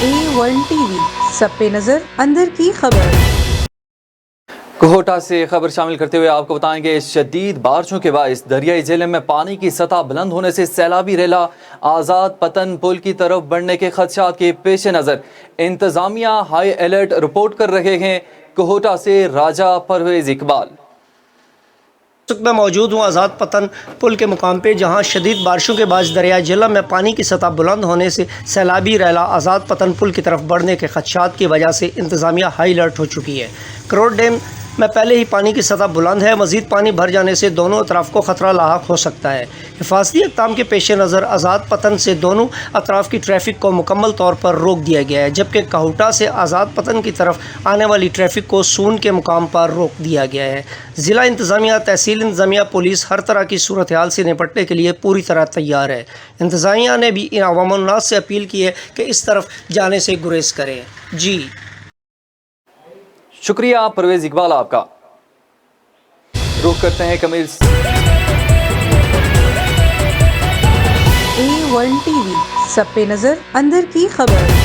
A1 TV सब पे नजर अंदर की खबर। कोहटा से खबर शामिल करते हुए आपको बताएंगे, शदीद बारिशों के बायस दरियाई झेलम में पानी की सतह बुलंद होने से सैलाबी रेला आज़ाद पतन पुल की तरफ बढ़ने के खदशात के पेश नज़र इंतजामिया हाई अलर्ट रिपोर्ट कर रहे हैं। कोहटा से राजा परवेज इकबाल। मैं मौजूद हूँ आज़ाद पतन पुल के मुकाम पे, जहाँ शदीद बारिशों के बाद दरिया झेलम में पानी की सतह बुलंद होने से सैलाबी रैला आज़ाद पतन पुल की तरफ बढ़ने के खदशात की वजह से इंतज़ामिया हाई अलर्ट हो चुकी है। करोड़ डैम में पहले ही पानी की सतह बुलंद है। मज़ीद पानी भर जाने से दोनों अतराफ़ को ख़तरा लाहक हो सकता है। हिफाजती इक़दाम के पेश नज़र आज़ाद पतन से दोनों अतराफ़ की ट्रैफ़िक को मुकम्मल तौर पर रोक दिया गया है, जबकि कोहटा से आज़ाद पतन की तरफ आने वाली ट्रैफ़िक को सून के मुकाम पर रोक दिया गया है। ज़िला इंतज़ामिया, तहसील इंतज़ामिया, पुलिस हर तरह की सूरत हाल से निपटने के लिए पूरी तरह तैयार है। इंतज़ामिया ने भी इन अवाम-उन्नास से अपील की है कि इस तरफ जाने से गुरेज करें। जी शुक्रिया परवेज इकबाल आपका। रुख करते हैं कमील। A1 TV सब पे नजर अंदर की खबर।